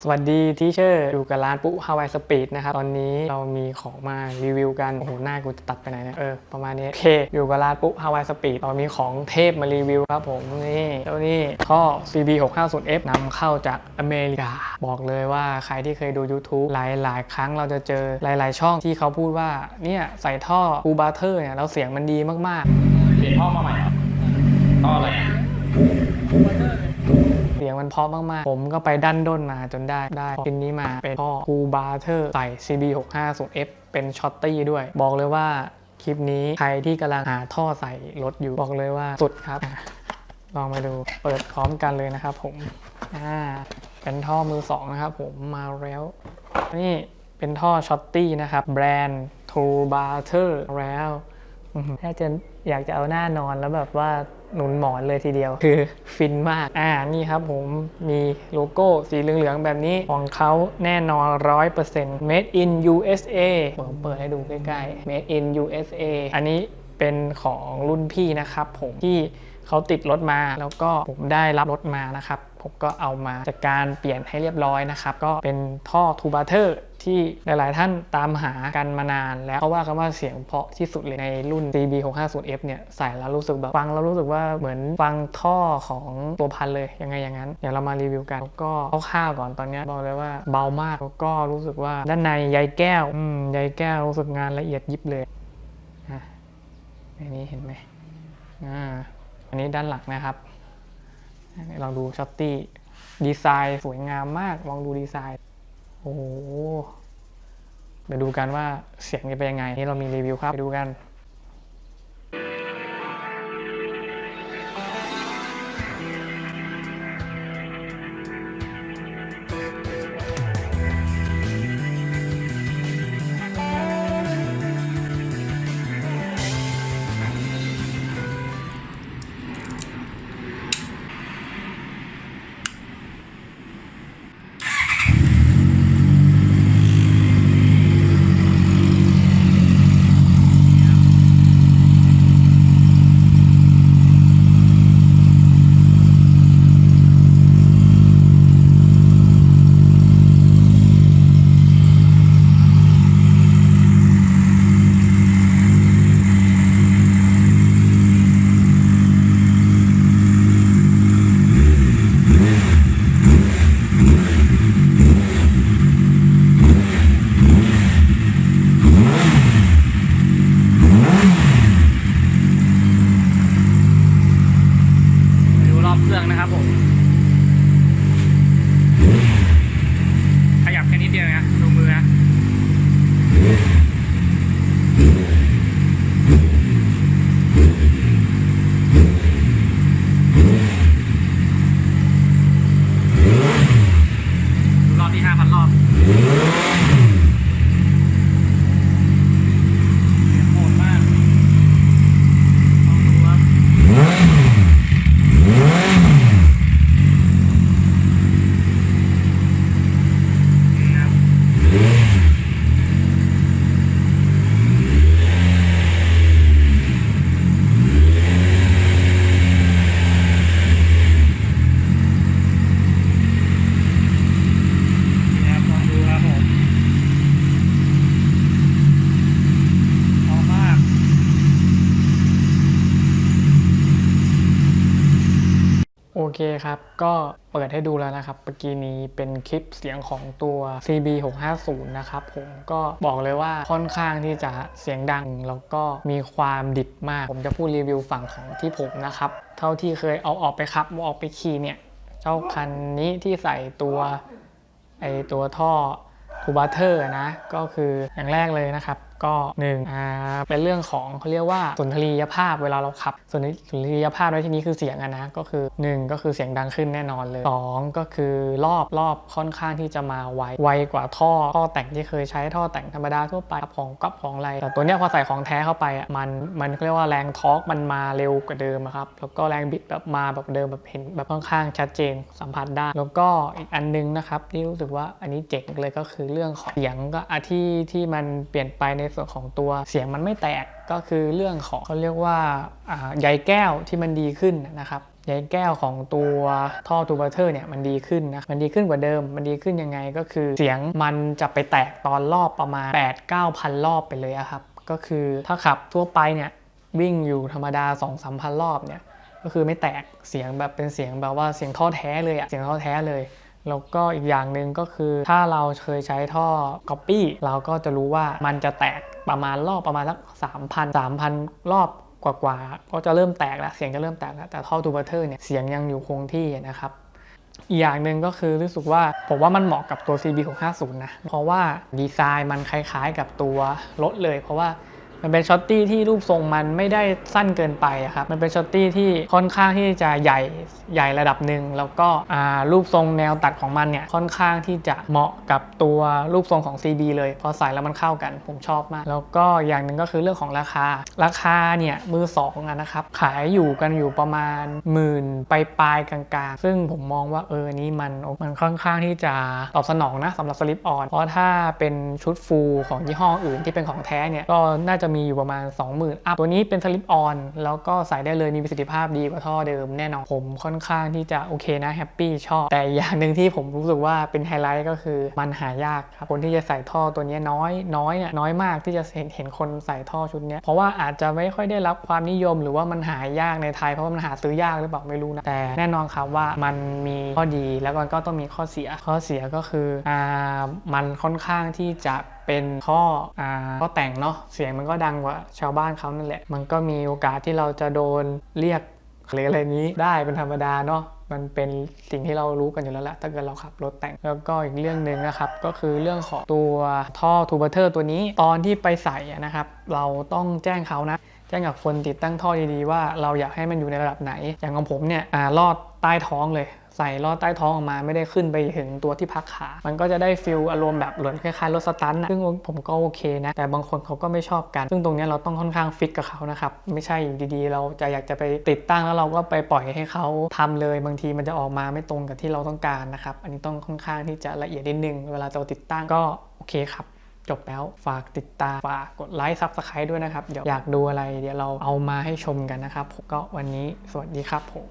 สวัสดีทีเชอร์อยู่กับร้านปุ๊ฮาวายสปีดนะครับตอนนี้เรามีของมารีวิวกันโอ้โหหน้ากูจะตัดไปไหนเนี่ยประมาณนี้โอเคอยู่กับร้านปุ๊ฮาวายสปีดเรามีของเทพมารีวิวครับผมนี่แล้วนี่ท่อ CB650F นำเข้าจากอเมริกาบอกเลยว่าใครที่เคยดู YouTube หลายครั้งเราจะเจอหลายช่องที่เขาพูดว่าเนี่ยใส่ท่อคูบาเทอร์เนี่ยแล้วเสียงมันดีมากๆเปลี่ยนท่อมาใหม่ครับท่ออะไรเสียงมันเพราะมากๆผมก็ไปดันด้นมาจนได้ชิ้นนี้มาเป็นท่อคูบาเทอร์ใส่ CB650F เป็นช็อตตี้ด้วยบอกเลยว่าคลิปนี้ใครที่กำลังหาท่อใส่รถอยู่บอกเลยว่าสุดครับลองมาดูเปิดพร้อมกันเลยนะครับผมเป็นท่อมือสองนะครับผมมาแล้วนี่เป็นท่อช็อตตี้นะครับแบรนด์คูบาเทอร์แล้วถ้าจะอยากจะเอาหน้านอนแล้วแบบว่าหนุนหมอนเลยทีเดียวคือฟินมากนี่ครับผมมีโลโก้สีเหลืองๆแบบนี้ของเขาแน่นอน 100% Made in USA ผมเปิดให้ดูใกล้ๆ Made in USA อันนี้เป็นของรุ่นพี่นะครับผมที่เขาติดรถมาแล้วก็ผมได้รับรถมานะครับผมก็เอามาจัดการเปลี่ยนให้เรียบร้อยนะครับก็เป็นท่อทูบาเทอร์ที่หลายๆท่านตามหากันมานานแล้วเพราะว่ากันว่าเสียงเพราะที่สุดเลยในรุ่น CB650F เนี่ยใส่แล้วรู้สึกแบบฟังแล้วรู้สึกว่าเหมือนฟังท่อของตัวพันเลยยังไงอย่างนั้นเดี๋ยวเรามารีวิวกันแล้วก็คร่าวๆก่อนตอนนี้บอกเลยว่าเบามากแล้วก็รู้สึกว่าด้านในใยแก้วใยแก้วรู้สึกงานละเอียดยิบเลยอันนี้เห็นไหมอันนี้ด้านหลังนะครับลองดูช็อตตี้ดีไซน์สวยงามมากลองดูดีไซน์โอ้โหเดี๋ยวดูกันว่าเสียงจะเป็นยังไงนี่เรามีรีวิวครับไปดูกันเครื่องนะครับผมขยับแค่นิดเดียวนะดูมือนะรอบที่ 5,000 รอบโหดมากลองดูครับโอเคครับก็เปิดให้ดูแล้วนะครับเมื่อกี้นี้เป็นคลิปเสียงของตัว CB650 นะครับผมก็บอกเลยว่าค่อนข้างที่จะเสียงดังแล้วก็มีความดิบมากผมจะพูดรีวิวฝั่งของที่ผมนะครับเท่าที่เคยเอาออกไปขับออกไปขี่เนี่ยเจ้าคันนี้ที่ใส่ตัวท่อทูบาเทอร์นะก็คืออย่างแรกเลยนะครับก็เป็นเรื่องของเขาเรียกว่าสุนทรียภาพเวลาเราขับสุนทรียภาพในที่นี้คือเสียงนะก็คือ1ก็คือเสียงดังขึ้นแน่นอนเลย2ก็คือรอบค่อนข้างที่จะมาไวกว่าท่อแต่งที่เคยใช้ท่อแต่งธรรมดาทั่วไปของอะไรแต่ตัวเนี้ยพอใส่ของแท้เข้าไปมันเรียกว่าแรงทอร์กมันมาเร็วกว่าเดิมครับแล้วก็แรงบิดแบบมาแบบเดิมแบบเห็นแบบค่อนข้างชัดเจนสัมผัสได้แล้วก็อีกอันนึงนะครับที่รู้สึกว่าอันนี้เจ๋งเลยก็คือเรื่องของเสียงก็ที่มันเปลี่ยนไปในส่วนของตัวเสียงมันไม่แตกก็คือเรื่องของเขาเรียกว่าใยแก้วที่มันดีขึ้นนะครับ ใยแก้วของตัวท่อทูบัตเตอร์เนี่ยมันดีขึ้นนะมันดีขึ้นกว่าเดิมมันดีขึ้นยังไงก็คือเสียงมันจะไปแตกตอนรอบประมาณ 8-9 พันรอบไปเลยครับก็คือถ้าขับทั่วไปเนี่ยวิ่งอยู่ธรรมดา 2-3 พันรอบเนี่ยก็คือไม่แตกเสียงแบบเป็นเสียงแบบว่าเสียงท่อแท้เลยเสียงท่อแท้เลยแล้วก็อีกอย่างหนึ่งก็คือถ้าเราเคยใช้ท่อ Copy เราก็จะรู้ว่ามันจะแตกประมาณรอบประมาณสัก 3,000 รอบกว่าๆก็จะเริ่มแตกแล้วเสียงจะเริ่มแตกแล้วแต่ท่อทูบัตเตอร์เนี่ยเสียงยังอยู่คงที่นะครับอีกอย่างหนึ่งก็คือรู้สึกว่าผมว่ามันเหมาะกับตัว CB650 นะเพราะว่าดีไซน์มันคล้ายๆกับตัวรถเลยเพราะว่ามันเป็นช็อตตี้ที่รูปทรงมันไม่ได้สั้นเกินไปครับมันเป็นช็อตตี้ที่ค่อนข้างที่จะใหญ่ระดับหนึ่งแล้วก็รูปทรงแนวตัดของมันเนี่ยค่อนข้างที่จะเหมาะกับตัวรูปทรงของ CB เลยพอใส่แล้วมันเข้ากันผมชอบมากแล้วก็อย่างหนึ่งก็คือเรื่องของราคาเนี่ยมือสองนะครับขายอยู่ประมาณหมื่นปลายกลางๆซึ่งผมมองว่านี้มันค่อนข้างที่จะตอบสนองนะสำหรับสลิปออนเพราะถ้าเป็นชุดฟูลของยี่ห้ออื่นที่เป็นของแท้เนี่ยก็น่าจะมีอยู่ประมาณ 20,000 อัพตัวนี้เป็นสลิปออนแล้วก็ใส่ได้เลยมีประสิทธิภาพดีกว่าท่อเดิมแน่นอนผมค่อนข้างที่จะโอเคนะแฮปปี้ชอบแต่อย่างหนึ่งที่ผมรู้สึกว่าเป็นไฮไลท์ก็คือมันหายากครับคนที่จะใส่ท่อตัวนี้น้อยมากที่จะเห็นคนใส่ท่อชุดนี้เพราะว่าอาจจะไม่ค่อยได้รับความนิยมหรือว่ามันหายากในไทยเพราะว่ามันหาซื้อยากหรือเปล่าไม่รู้นะแต่แน่นอนครับว่ามันมีข้อดีแล้วมันก็ต้องมีข้อเสียก็คือมันค่อนข้างที่จะเป็นข้อแต่งเนาะเสียงมันก็ดังกว่าชาวบ้านเขานั่นแหละมันก็มีโอกาสที่เราจะโดนเรียกหรืออะไรนี้ได้เป็นธรรมดาเนาะมันเป็นสิ่งที่เรารู้กันอยู่แล้วแหละถ้าเกิดเราขับรถแต่งแล้วก็อีกเรื่องหนึ่งนะครับก็คือเรื่องของตัวท่อทูบัตเตอร์ตัวนี้ตอนที่ไปใส่นะครับเราต้องแจ้งเขานะแจ้งกับคนติดตั้งท่อดีๆว่าเราอยากให้มันอยู่ในระดับไหนอย่างของผมเนี่ยลอดใต้ท้องเลยใส่ลอดใต้ท้องออกมาไม่ได้ขึ้นไปถึงตัวที่พักขามันก็จะได้ฟีลอารมณ์แบบเหมือนคล้ายๆรถสตันท์ซึ่งผมก็โอเคนะแต่บางคนเขาก็ไม่ชอบกันซึ่งตรงนี้เราต้องค่อนข้างฟิกกับเขานะครับไม่ใช่อยู่ดีๆเราจะอยากจะไปติดตั้งแล้วเราก็ไปปล่อยให้เขาทำเลยบางทีมันจะออกมาไม่ตรงกับที่เราต้องการนะครับอันนี้ต้องค่อนข้างที่จะละเอียดนิดนึงเวลาเราติดตั้งก็โอเคครับจบแล้วฝากติดตามฝากกดไลค์ซับสไครต์ด้วยนะครับเดี๋ยวอยากดูอะไรเดี๋ยวเราเอามาให้ชมกันนะครับก็วันนี้สวัสดีครับผม